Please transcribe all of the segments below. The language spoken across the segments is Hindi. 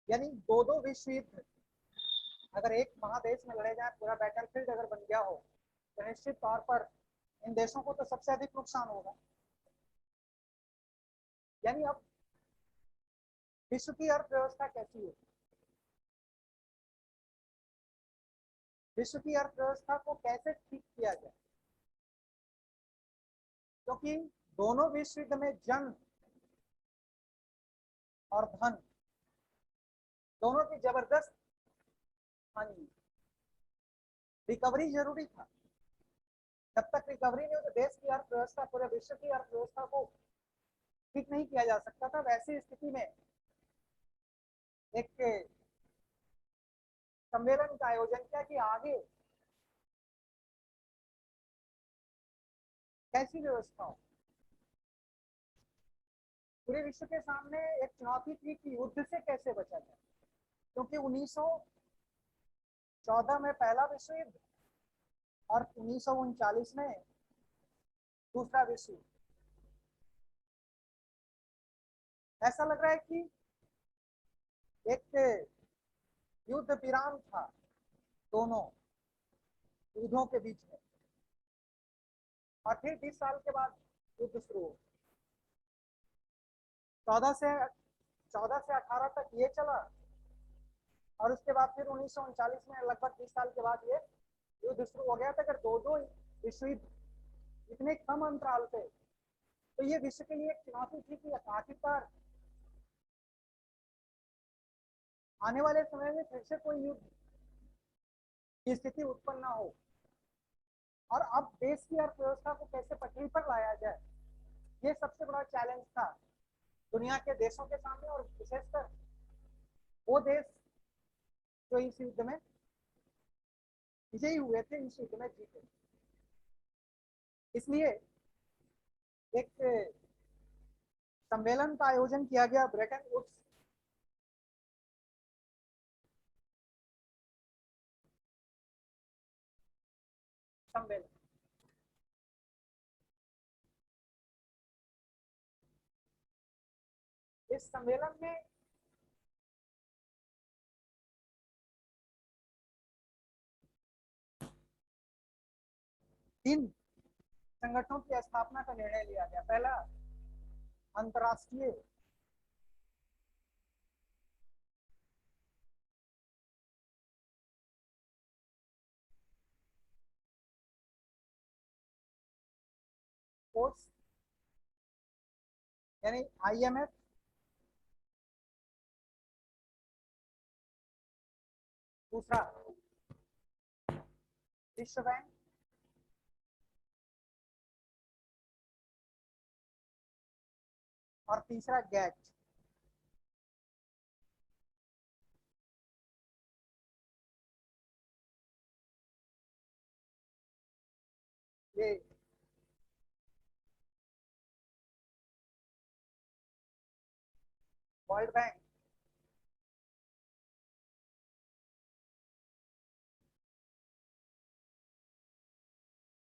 यानी दो दो विश्व युद्ध अगर एक महादेश में लड़े जाए, पूरा बैटलफील्ड अगर बन गया हो, तो निश्चित तौर पर इन देशों को तो सबसे अधिक नुकसान होगा। यानी अब विश्व की अर्थव्यवस्था कैसी है, विश्व की अर्थव्यवस्था को कैसे ठीक किया जाए, क्योंकि दोनों विश्व युद्ध में जंग और धन दोनों की जबरदस्त हानि। रिकवरी जरूरी था, जब तक रिकवरी नहीं हो तो देश की अर्थव्यवस्था, पूरे विश्व की अर्थव्यवस्था को ठीक नहीं किया जा सकता था। वैसी स्थिति में एक सम्मेलन का आयोजन किया कि आगे कैसी व्यवस्था हो। पूरे विश्व के सामने एक चुनौती थी कि युद्ध से कैसे बचा जाए, क्योंकि 1914 में पहला विश्व युद्ध और 1939 में दूसरा विश्व युद्ध। ऐसा लग रहा है कि एक युद्ध विराम था दोनों युद्धों के बीच में, और फिर 20 साल के बाद युद्ध शुरू हो। 14 से 18 तक ये चला, और उसके बाद फिर 1939 में लगभग 20 साल के बाद ये युद्ध शुरू हो गया था। अगर दो दो विश्व युद्ध इतने कम अंतराल पे, तो ये विश्व के लिए एक चुनौती थी कि आखिरकार आने वाले समय में फिर से कोई युद्ध की स्थिति उत्पन्न ना हो, और अब देश की अर्थव्यवस्था को कैसे पटरी पर लाया जाए, ये सबसे बड़ा चैलेंज था दुनिया के देशों के सामने, और विशेषकर वो देश जो इस युद्ध में विजयी हुए थे, इस युद्ध में जीते। इसलिए एक सम्मेलन का आयोजन किया गया, ब्रेटन वुड्स सम्मेलन। इस सम्मेलन में तीन संगठनों की स्थापना का निर्णय लिया गया। पहला, अंतर्राष्ट्रीय कोष यानी IMF, दूसरा विश्व बैंक, और तीसरा गैट। ये वर्ल्ड बैंक,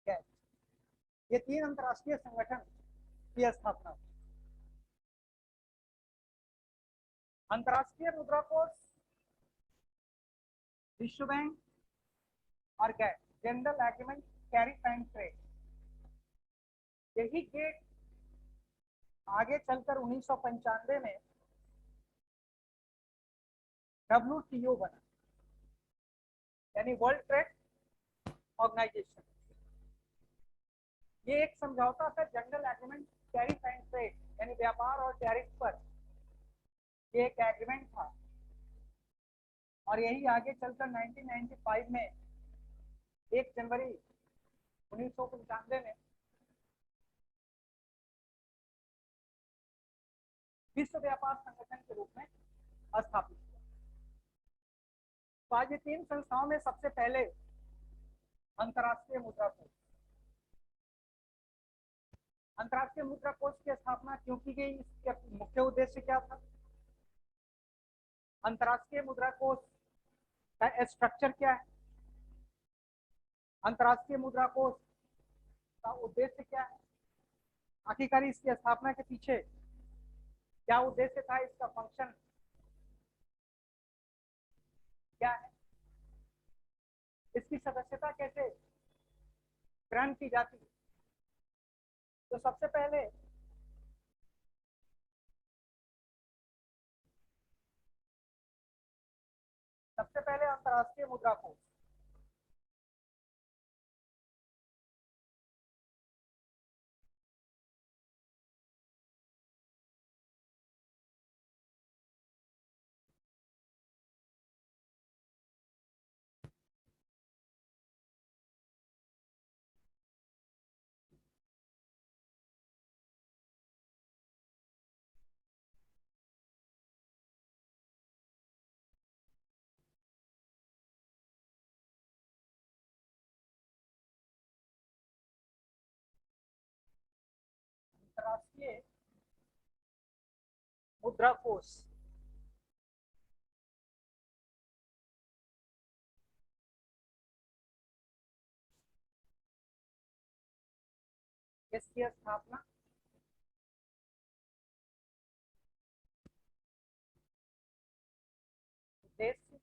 गैट, ये तीन अंतर्राष्ट्रीय संगठन की स्थापना। अंतर्राष्ट्रीय मुद्रा कोष, विश्व बैंक और GATT, general agreement tariff and trade, यही गेट आगे चलकर 1995 में WTO बना, यानी वर्ल्ड ट्रेड ऑर्गेनाइजेशन। ये एक समझौता था, general agreement tariff and trade, यानी व्यापार और टैरिफ पर ये एक एग्रीमेंट था। और यही आगे चलकर 1995 में 1 जनवरी 1995 में विश्व व्यापार संगठन के रूप में स्थापित हुआ। तो आज ये तीन संस्थाओं में सबसे पहले अंतर्राष्ट्रीय मुद्रा कोष। अंतर्राष्ट्रीय मुद्रा कोष की स्थापना क्यों की गई, इसका मुख्य उद्देश्य क्या था? अंतर्राष्ट्रीय मुद्रा कोष का स्ट्रक्चर क्या है, अंतर्राष्ट्रीय मुद्रा कोष का उद्देश्य क्या है, आखिरकार इसकी स्थापना के पीछे क्या उद्देश्य था, इसका फंक्शन क्या है, इसकी सदस्यता कैसे ग्रहण की जाती है। तो सबसे पहले अंतर्राष्ट्रीय मुद्रा कोष, अंतर्राष्ट्रीय मुद्रा कोष इसकी स्थापना उद्देश्य,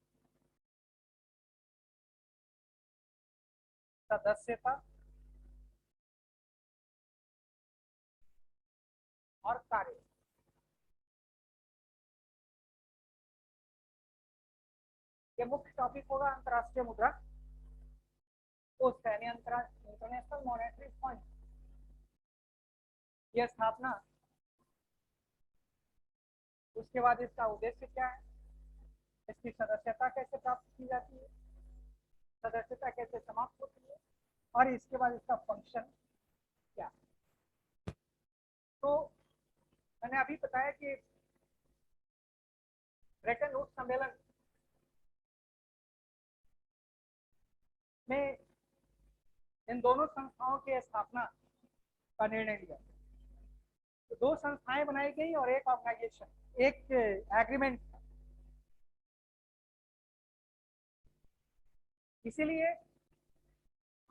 सदस्यता और कार्य। ये मुख्य टॉपिक होगा अंतर्राष्ट्रीय मुद्रा कोष का, यानी इंटरनेशनल मॉनेटरी फंड, यह स्थापना, उसके बाद इसका उद्देश्य क्या है, इसकी सदस्यता कैसे प्राप्त की जाती है, सदस्यता कैसे समाप्त होती है, और इसके बाद इसका फंक्शन क्या है। तो मैंने अभी बताया कि ब्रेटन वुड्स सम्मेलन में इन दोनों संस्थाओं की स्थापना का निर्णय लिया। तो दो संस्थाएं बनाई गई और एक ऑर्गेनाइजेशन, एक एग्रीमेंट। इसीलिए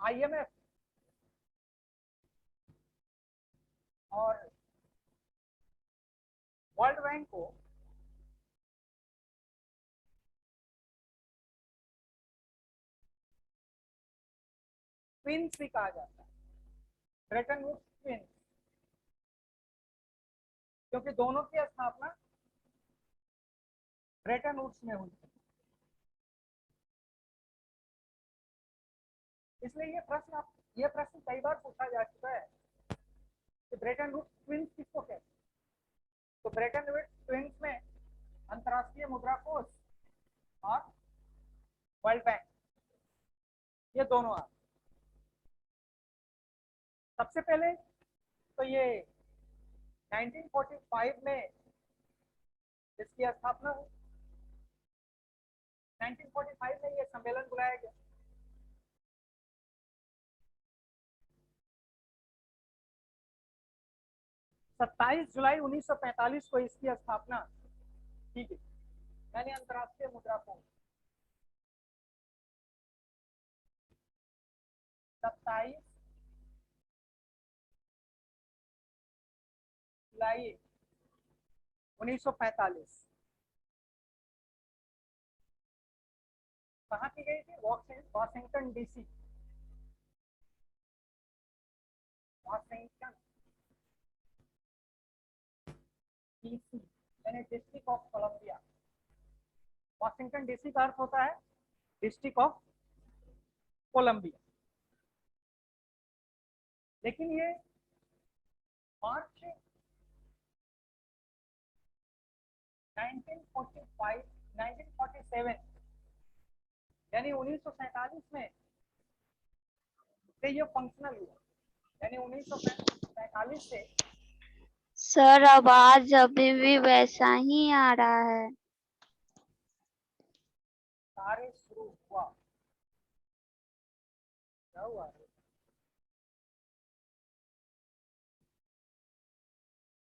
आईएमएफ और वर्ल्ड बैंक को ट्विंस भी कहा जाता है, ब्रेटन वुड्स ट्विंस, क्योंकि दोनों की स्थापना ब्रेटन वुड्स में हुई। इसलिए ये प्रश्न कई बार पूछा जा चुका है कि ब्रेटन वुड्स ट्विंस किसको कहते हैं। तो ब्रेटन वुड्स ट्विंस में अंतर्राष्ट्रीय मुद्रा कोष और वर्ल्ड बैंक, ये दोनों आते। सबसे पहले तो ये 1945 में इसकी स्थापना हुई। 1945 में ये सम्मेलन बुलाया गया। सत्ताईस जुलाई 1945 को इसकी स्थापना की गई, यानी अंतर्राष्ट्रीय मुद्रा कोष 27 जुलाई 1945 कहाँ की गई थी? वॉशिंगटन डीसी, वॉशिंगटन डीसी यानी डिस्ट्रिक्ट ऑफ कोलंबिया। वॉशिंगटन डीसी का अर्थ होता है डिस्ट्रिक्ट ऑफ कोलंबिया। लेकिन ये मार्च 1945 1947 यानी 1947 में से ये फंक्शनल हुआ, यानी 1945 से। सर आवाज अभी भी वैसा ही आ रहा है। कार्य शुरू हुआ, क्या हुआ?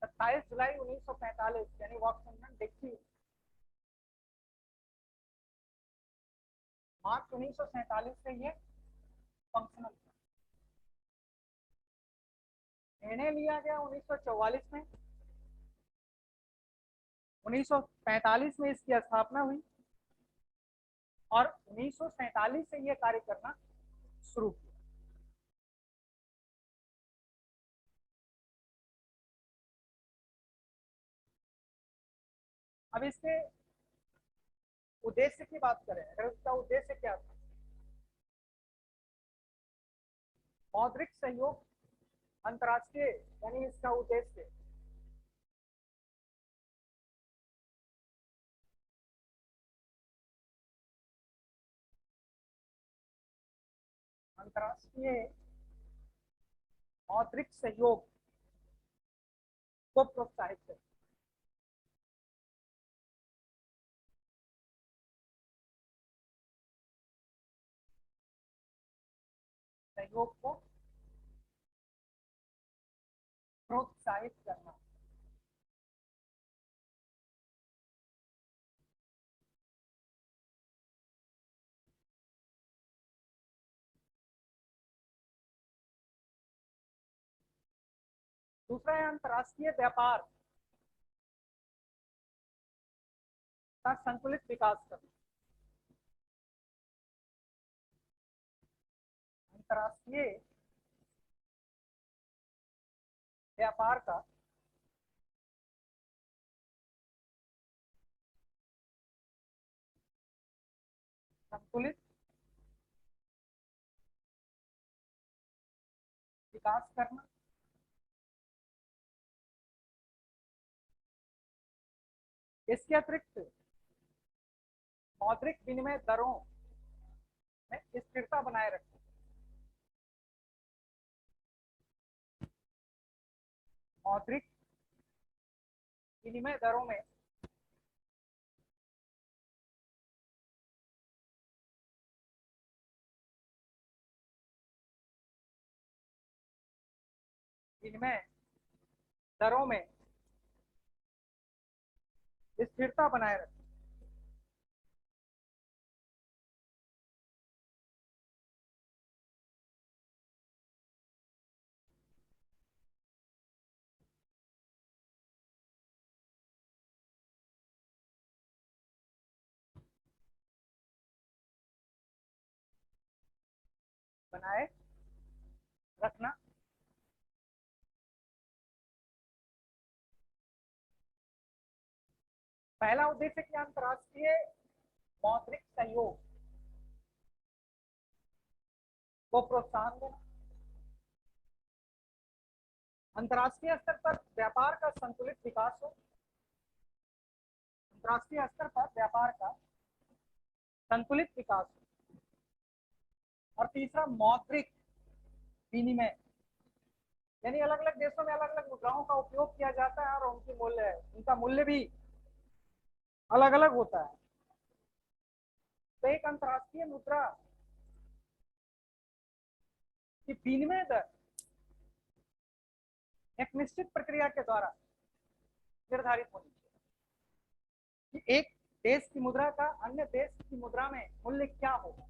27 जुलाई 1945 यानी वॉशिंगटन डीसी। मार्च 1947 से ये फंक्शनल निर्णय लिया गया 1944 में। 1945 में इसकी स्थापना हुई और 1947 से यह कार्य करना शुरू किया। अब इसके उद्देश्य की बात करें, अगर उसका उद्देश्य क्या था, मौद्रिक सहयोग अंतर्राष्ट्रीय, यानी इसका उद्देश्य अंतर्राष्ट्रीय मौद्रिक सहयोग को प्रोत्साहित करें। सहयोग को प्रोत्साहित करना। दूसरा है अंतर्राष्ट्रीय व्यापार का संतुलित विकास करना। अंतर्राष्ट्रीय व्यापार का संतुलित विकास करना। इसके अतिरिक्त मौद्रिक विनिमय दरों में स्थिरता बनाए रखना। मौद्रिक विनिमय दरों में विनिमय दरों में स्थिरता बनाए रखना। बनाए रखना। पहला उद्देश्य क्या, अंतर्राष्ट्रीय मौद्रिक सहयोग को प्रोत्साहन देना। अंतर्राष्ट्रीय स्तर पर व्यापार का संतुलित विकास हो। अंतर्राष्ट्रीय स्तर पर व्यापार का संतुलित विकास हो। और तीसरा मौद्रिक विनिमय, यानी अलग अलग देशों में अलग अलग मुद्राओं का उपयोग किया जाता है और उनका मूल्य भी अलग अलग होता है। तो एक अंतर्राष्ट्रीय मुद्रा की विनिमय दर एक निश्चित प्रक्रिया के द्वारा निर्धारित होनी चाहिए कि एक देश की मुद्रा का अन्य देश की मुद्रा में मूल्य क्या होगा।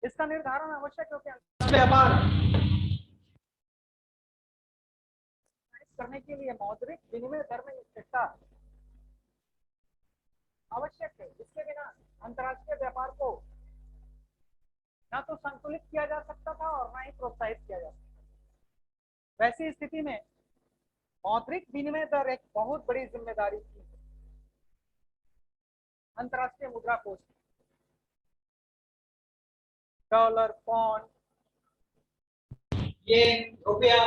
इसका निर्धारण आवश्यक है क्योंकि व्यापार करने के लिए मौद्रिक विनिमय दर में स्थिरता आवश्यक है। इसके बिना अंतर्राष्ट्रीय व्यापार को ना तो संतुलित किया जा सकता था और ना ही प्रोत्साहित किया जा सकता। वैसी स्थिति में मौद्रिक विनिमय दर एक बहुत बड़ी जिम्मेदारी थी अंतर्राष्ट्रीय मुद्रा कोष। डॉलर, पौंड, येन, रुपया,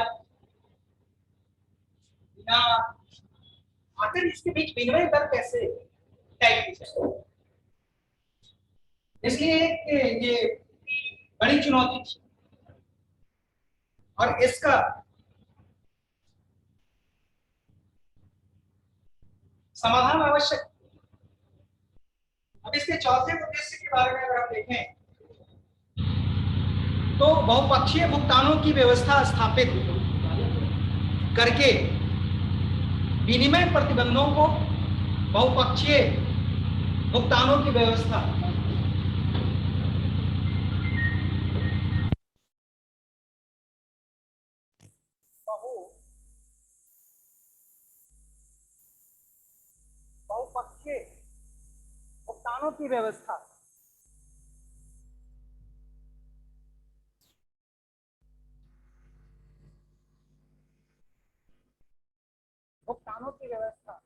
आखिर इसके बीच विनिमय दर कैसे तय की जाए, इसलिए ये बड़ी चुनौती थी और इसका समाधान आवश्यक। अब इसके चौथे उद्देश्य के बारे में अगर हम देखें तो बहुपक्षीय भुगतानों की व्यवस्था स्थापित करके विनिमय प्रतिबंधों को, बहुपक्षीय भुगतानों की व्यवस्था बहुपक्षीय भुगतानों भुगतानों की व्यवस्था, भुगतानों की व्यवस्था,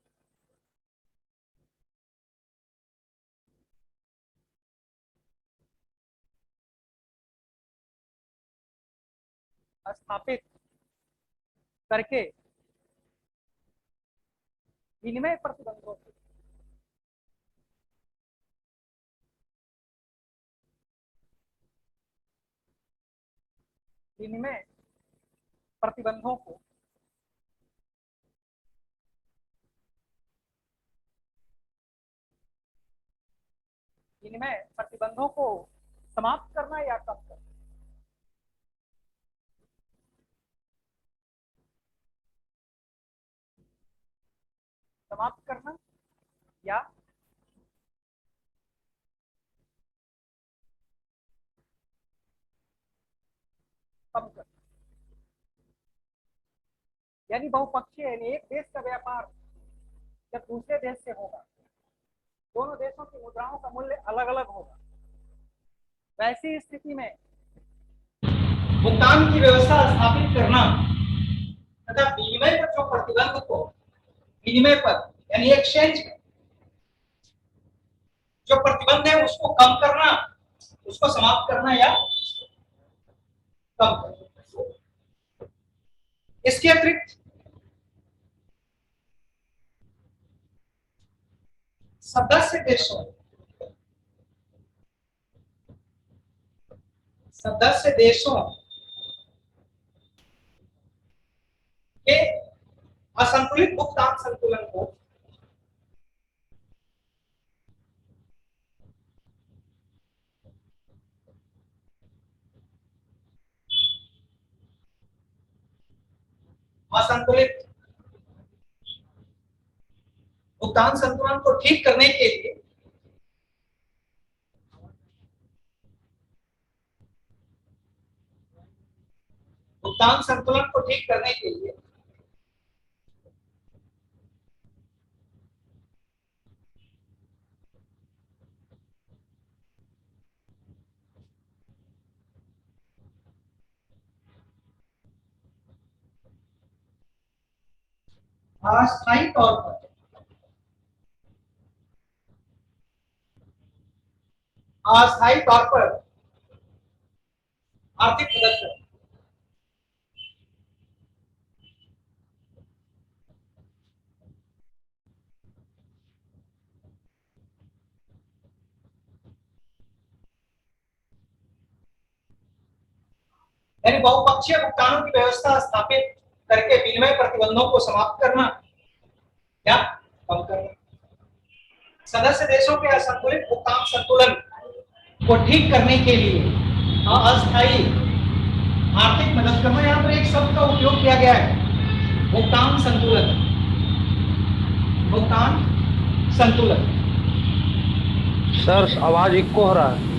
स्थापित करके विनिमय प्रतिबंधों से विनिमय प्रतिबंधों को विनिमय प्रतिबंधों को समाप्त करना या कम करना, समाप्त करना या कम करना। यानी बहुपक्षीय, यानी एक देश का व्यापार जब दूसरे देश से होगा, दोनों देशों की मुद्राओं का मूल्य अलग अलग होगा, वैसी स्थिति में भुगतान की व्यवस्था स्थापित करना तथा विनिमय पर जो प्रतिबंध को, विनिमय पर यानी एक्सचेंज जो प्रतिबंध है उसको कम करना, उसको समाप्त करना या कम करना। इसके अतिरिक्त सदस्य देशों के असंतुलित भुगतान संतुलन को असंतुलित भुगतान संतुलन को ठीक करने के लिए भुगतान संतुलन को ठीक करने के लिए अस्थायी तौर पर आर्थिक मदद करना, यानी बहुपक्षीय भुगतानों की व्यवस्था स्थापित करके विनिमय प्रतिबंधों को समाप्त करना या कम करना, सदस्य देशों के असंतुलित भुगतान संतुलन को ठीक करने के लिए अस्थायी आर्थिक मदद करना। यहाँ पर एक शब्द का उपयोग किया गया है, भुगतान संतुलन, भुगतान संतुलन। सर आवाज इको हो रहा है।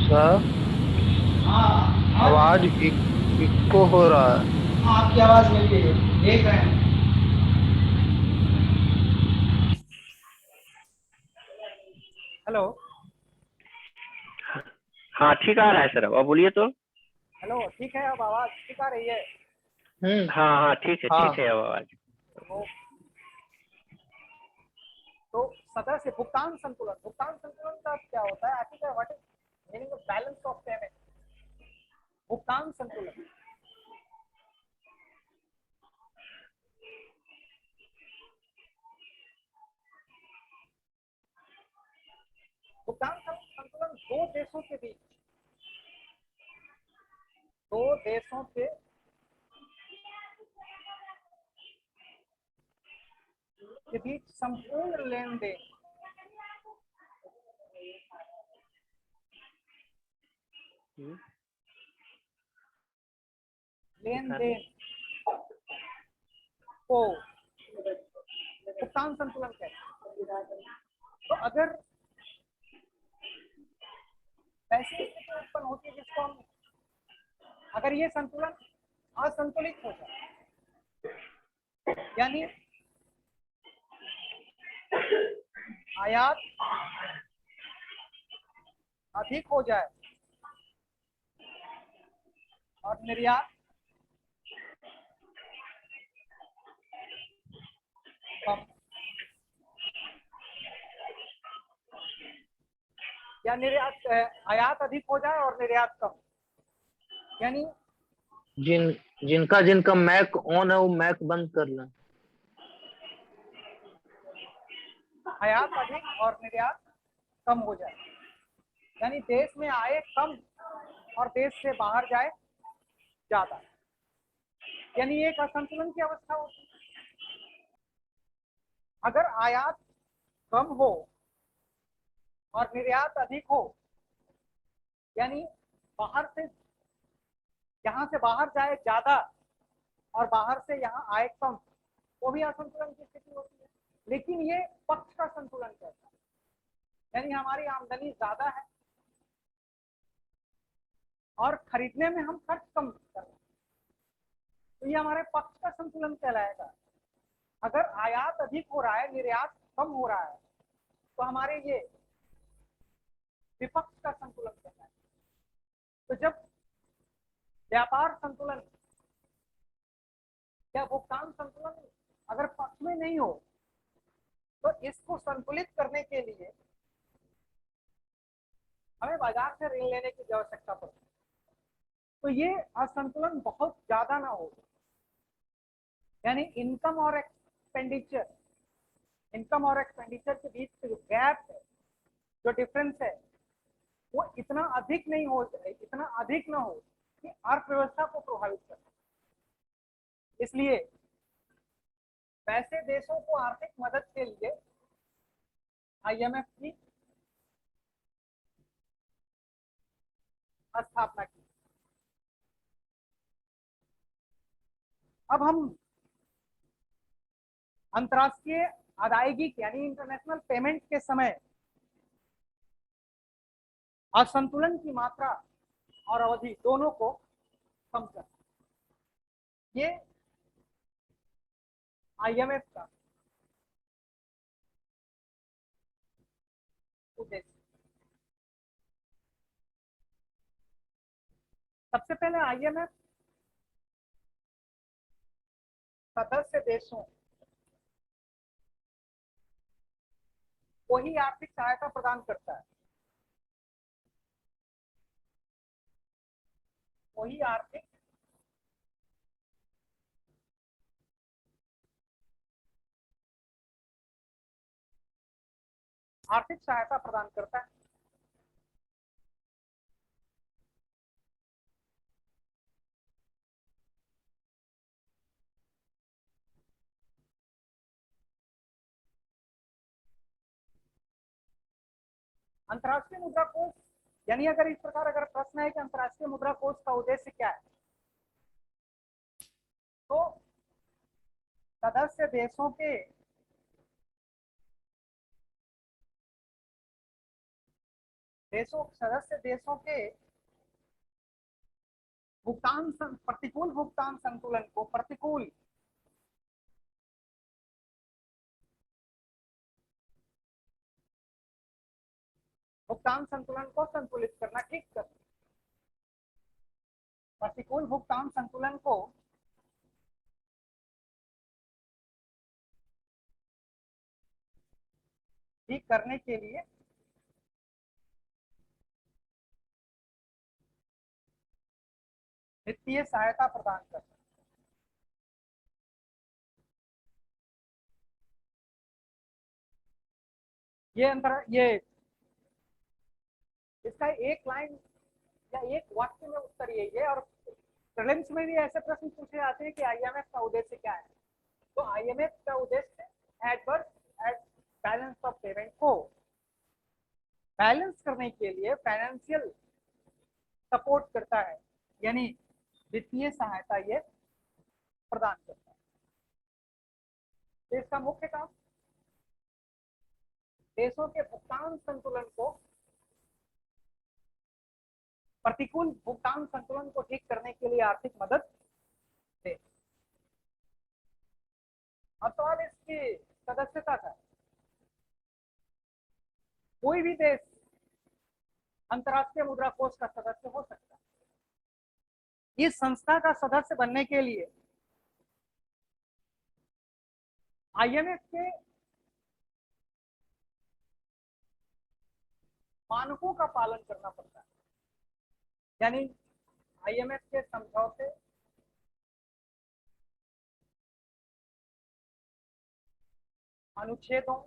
सर हाँ, आवाज इको हो रहा है। आपकी आवाज मिल गई है, देख रहे हैं। हेलो हाँ ठीक आ रहा है सर, अब बोलिए तो। हेलो, ठीक है, अब आवाज ठीक आ रही है? हाँ हाँ ठीक है, हाँ। ठीक है अब आवाज। तो सदस्य भुगतान संतुलन, भुगतान संतुलन का क्या होता है आखिर? What is meaning of balance of payment? भुगतान संतुलन भुगतान संतुलन दो देशों के बीच, दो देशों के बीच संपूर्ण लेन देन, लेन देन को भुगतान संतुलन कहते हैं। तो अगर वैसी स्थिति उत्पन्न होती है जिसको हम, अगर ये संतुलन असंतुलित हो जाए, यानी आयात अधिक हो जाए और निर्यात कम, या आयात अधिक हो जाए और निर्यात कम, यानी जिनका मैक ऑन है वो मैक बंद कर लें। आयात अधिक और निर्यात कम हो जाए, यानी देश में आए कम और देश से बाहर जाए ज्यादा, यानी एक असंतुलन की अवस्था होती है। अगर आयात कम हो और निर्यात अधिक हो, यानी बाहर से यहां से बाहर जाए ज्यादा और बाहर से यहाँ आए कम, वो भी असंतुलन की स्थिति होती है। लेकिन ये पक्ष का संतुलन कहता है, यानी हमारी आमदनी ज्यादा है और खरीदने में हम खर्च कम कर रहे हैं, तो ये हमारे पक्ष का संतुलन कहलाएगा। अगर आयात अधिक हो रहा है, निर्यात कम हो रहा है, तो हमारे ये विपक्ष का संतुलन कहलाएगा। तो जब व्यापार संतुलन या भुगतान संतुलन अगर पक्ष में नहीं हो, तो इसको संतुलित करने के लिए हमें बाजार से ऋण लेने की आवश्यकता पड़ती है। तो ये असंतुलन बहुत ज्यादा ना हो, यानी इनकम और एक्सपेंडिचर के बीच जो गैप है, जो डिफरेंस है, वो इतना अधिक नहीं हो जाए, इतना अधिक ना हो कि अर्थव्यवस्था को प्रभावित करे। इसलिए वैसे देशों को आर्थिक मदद के लिए आईएमएफ की स्थापना की। अब हम अंतर्राष्ट्रीय अदायगी यानी इंटरनेशनल पेमेंट के समय असंतुलन की मात्रा और अवधि दोनों को कम कर, ये आईएमएफ का उद्देश्य। सबसे पहले आईएमएफ सदस्य देशों को ही आर्थिक सहायता प्रदान करता है, वही आर्थिक सहायता प्रदान करता है। अंतर्राष्ट्रीय मुद्रा कोष, यानी अगर इस प्रकार अगर प्रश्न है कि अंतर्राष्ट्रीय मुद्रा कोष का उद्देश्य क्या है, तो सदस्य देशों के प्रतिकूल भुगतान संतुलन को संतुलित करना, ठीक करना। प्रतिकूल भुगतान संतुलन को ठीक करने के लिए वित्तीय सहायता प्रदान करना। ये इसका एक लाइन या एक वाक्य में उत्तर यही है। और प्रीलिम्स में भी ऐसे प्रश्न पूछे जाते हैं कि आईएमएफ का उद्देश्य क्या है, तो आईएमएफ का उद्देश्य एडवर्स बैलेंस ऑफ पेमेंट को बैलेंस करने के लिए फाइनेंशियल सपोर्ट करता है, यानी वित्तीय सहायता ये प्रदान करता है। तो इसका मुख्य काम देशों के भुगतान संतुलन को, प्रतिकूल भुगतान संतुलन को ठीक करने के लिए आर्थिक मदद देश। अब सवाल इसकी सदस्यता का, कोई भी देश अंतर्राष्ट्रीय मुद्रा कोष का सदस्य हो सकता है। इस संस्था का सदस्य बनने के लिए आईएमएफ के मानकों का पालन करना पड़ता है, यानी आईएमएफ के समझौते, अनुच्छेदों,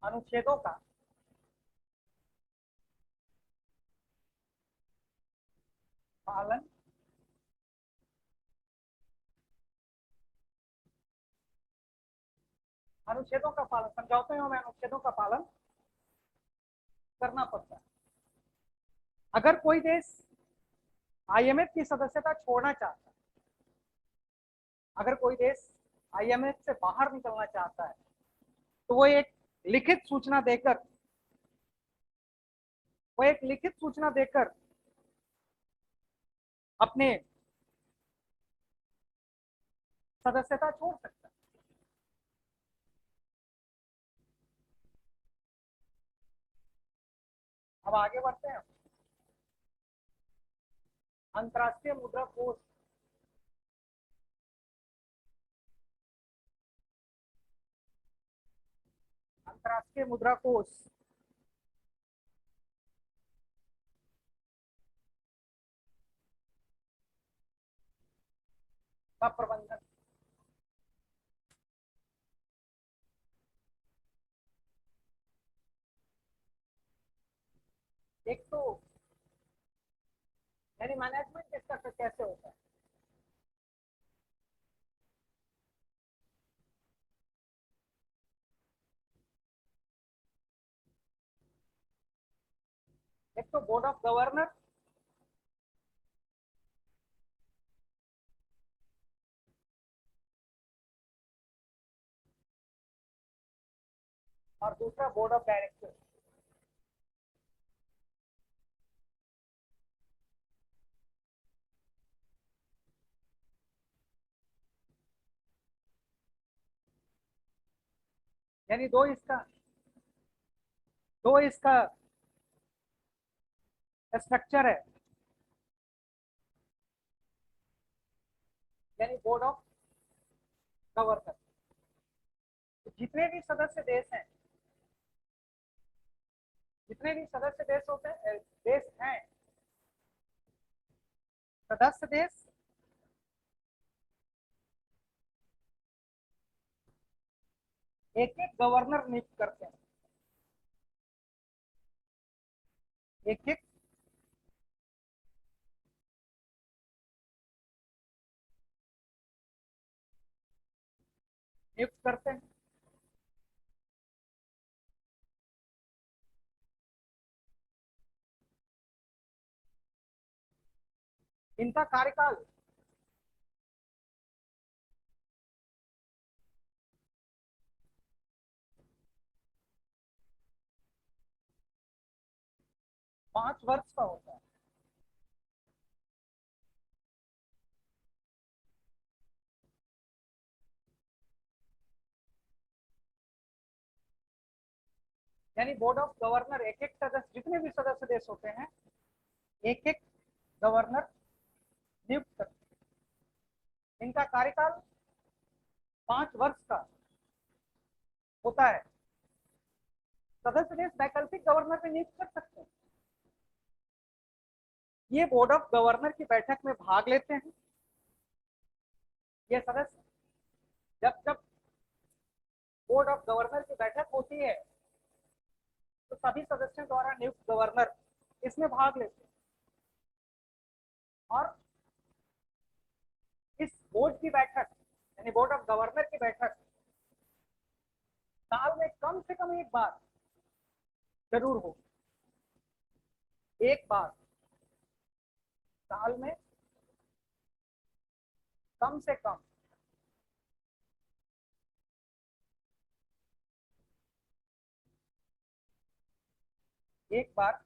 अनुच्छेदों का पालन अनुच्छेदों का पालन समझौते में अनुच्छेदों का पालन करना पड़ता है। अगर कोई देश आईएमएफ की सदस्यता छोड़ना चाहता है, अगर कोई देश आईएमएफ से बाहर निकलना चाहता है, तो वो एक लिखित सूचना देकर अपने सदस्यता छोड़ सकता है। अब आगे बढ़ते हैं। अंतर्राष्ट्रीय मुद्रा कोष अंतर्राष्ट्रीय मुद्रा कोष का प्रबंधन एक तो यानी मैनेजमेंट इसका कैसे होता है। एक तो बोर्ड ऑफ गवर्नर, और दूसरा बोर्ड ऑफ डायरेक्टर। यानी दो इसका स्ट्रक्चर है, यानी बोर्ड ऑफ गवर्नर। जितने भी सदस्य देश हैं, जितने भी सदस्य देश होते हैं, देश हैं, सदस्य देश एक एक गवर्नर नियुक्त करते हैं, एक एक नियुक्त करते हैं। इनका कार्यकाल 5 वर्ष का होता है। यानी बोर्ड ऑफ गवर्नर एक एक सदस्य, जितने भी सदस्य देश होते हैं, एक एक गवर्नर नियुक्त करते हैं। इनका कार्यकाल 5 वर्ष का होता है। सदस्य देश वैकल्पिक गवर्नर भी नियुक्त कर सकते हैं। ये बोर्ड ऑफ गवर्नर की बैठक में भाग लेते हैं। ये सदस्य जब जब बोर्ड ऑफ गवर्नर की बैठक होती है, तो सभी सदस्यों द्वारा नियुक्त गवर्नर इसमें भाग लेते हैं। और इस बोर्ड की बैठक, यानी बोर्ड ऑफ गवर्नर की बैठक, साल में कम से कम एक बार जरूर हो। एक बार साल में कम से कम एक बार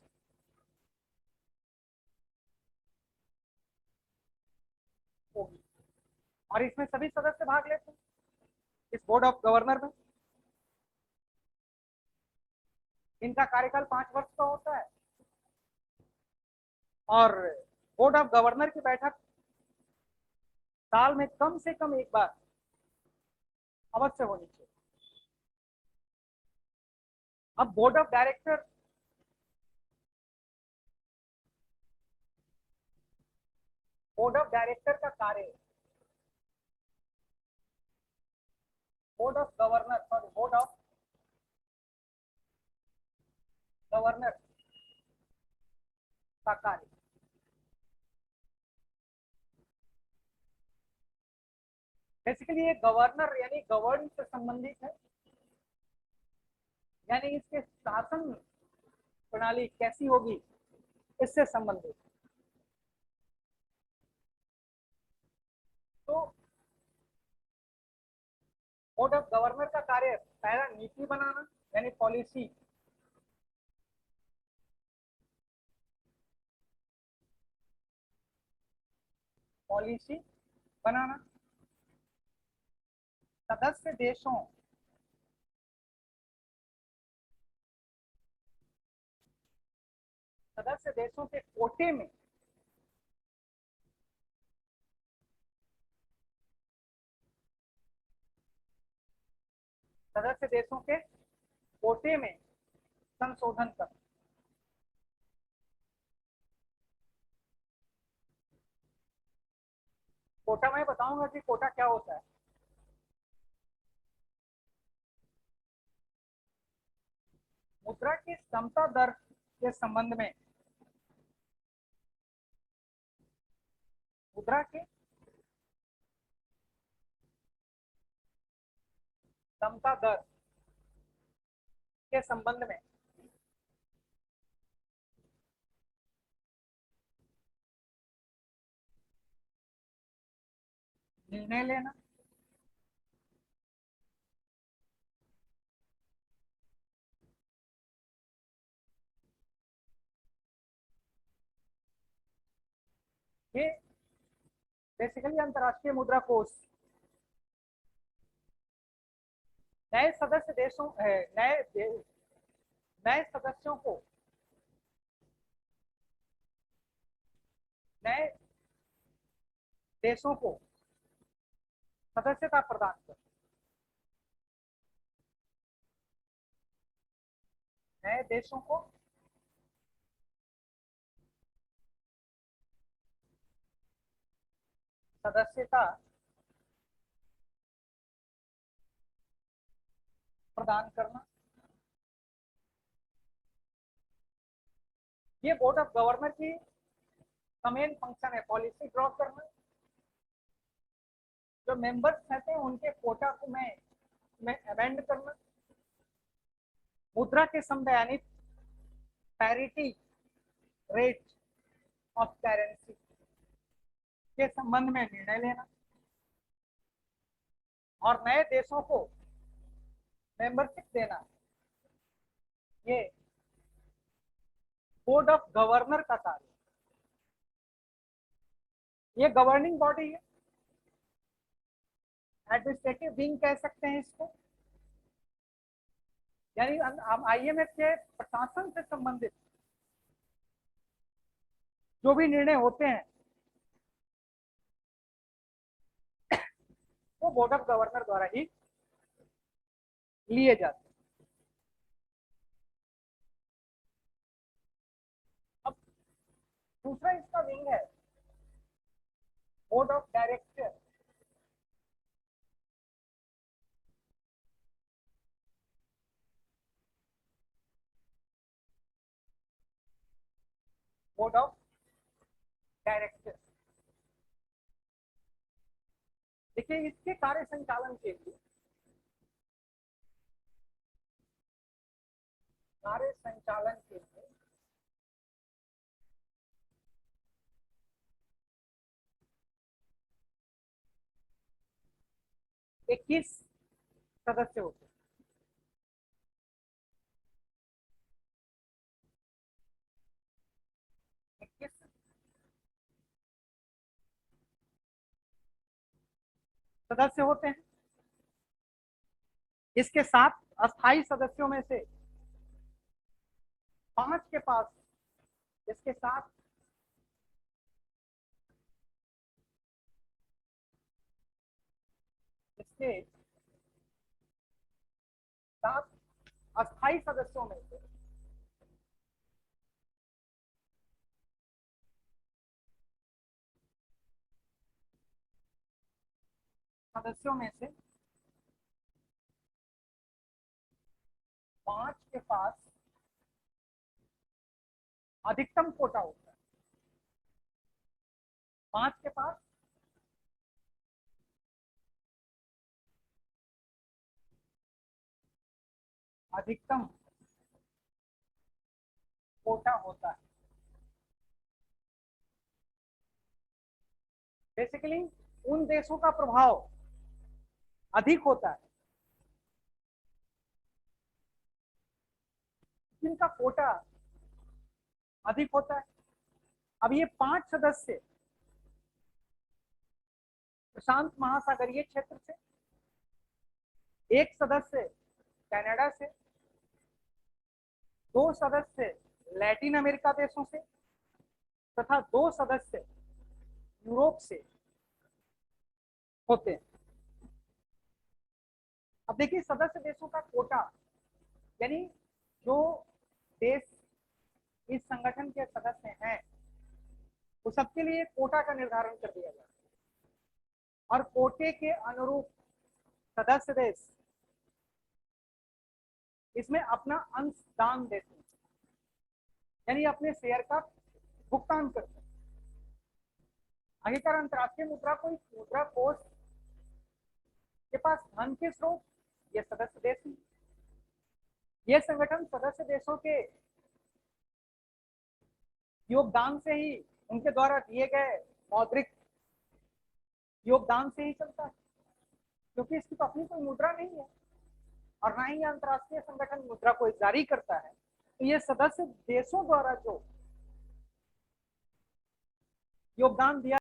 होगी और इसमें सभी सदस्य भाग लेते हैं इस बोर्ड ऑफ गवर्नर में। इनका कार्यकाल 5 वर्ष का होता है और बोर्ड ऑफ गवर्नर की बैठक साल में कम से कम एक बार अवश्य होनी चाहिए। अब बोर्ड ऑफ डायरेक्टर का कार्य बोर्ड ऑफ गवर्नर का कार्य बेसिकली ये गवर्नर यानी गवर्न से संबंधित है, यानी इसके शासन प्रणाली कैसी होगी इससे संबंधित। तो बोर्ड ऑफ गवर्नर का कार्य पहला नीति बनाना यानी पॉलिसी, बनाना, सदस्य देशों के कोटे में संशोधन करना। कोटा मैं बताऊंगा कि कोटा क्या होता है। मुद्रा की समता दर के संबंध में मुद्रा की समता दर के संबंध में निर्णय लेना, ये बेसिकली अंतर्राष्ट्रीय मुद्रा कोष नए सदस्य देशों नए सदस्यों को नए देशों को सदस्यता प्रदान कर नए देशों को सदस्यता प्रदान करना। ये बोर्ड ऑफ गवर्नर की मेन फंक्शन है, पॉलिसी ड्रॉ करना। जो मेंबर्स रहते हैं उनके कोटा को मैं अमेंड करना, मुद्रा के संबंध यानी पैरिटी रेट ऑफ करेंसी के संबंध में निर्णय लेना और नए देशों को मेंबरशिप देना। ये बोर्ड ऑफ गवर्नर का कार्य, ये गवर्निंग बॉडी है, एडमिनिस्ट्रेटिव विंग कह सकते हैं इसको, यानी हम आईएमएफ के प्रशासन से संबंधित जो भी निर्णय होते हैं वो बोर्ड ऑफ गवर्नर द्वारा ही लिए जाते हैं। अब दूसरा इसका विंग है board of director. Board of director देखिए इसके कार्य संचालन के लिए लिए 21 सदस्य होते हैं। सदस्य होते हैं। इसके 7 अस्थायी सदस्यों में से 5 के पास इसके साथ इसके 7 अस्थायी सदस्यों में से सदस्यों में से 5 के पास अधिकतम कोटा होता है। 5 के पास अधिकतम कोटा होता है। बेसिकली उन देशों का प्रभाव अधिक होता है जिनका कोटा अधिक होता है। अब ये 5 सदस्य प्रशांत महासागरीय क्षेत्र से, 1 सदस्य कनाडा से, 2 सदस्य लैटिन अमेरिका देशों से तथा 2 सदस्य यूरोप से होते हैं। अब देखिए सदस्य देशों का कोटा, यानी जो देश इस संगठन के सदस्य हैं वो सबके लिए कोटा का निर्धारण कर दिया गया और कोटे के अनुरूप सदस्य देश इसमें अपना अंश दान देते हैं, यानी अपने शेयर का भुगतान करते हैं। आखिरकार अंतर्राष्ट्रीय मुद्रा कोष मुद्रा कोष के पास धन के स्रोत ये सदस्य देश हैं। यह संगठन सदस्य देशों के योगदान से ही, उनके द्वारा दिए गए मौद्रिक योगदान से ही चलता है, क्योंकि इसकी तो अपनी कोई मुद्रा नहीं है और ना ही अंतर्राष्ट्रीय संगठन मुद्रा को जारी करता है। तो ये सदस्य देशों द्वारा जो योगदान दिया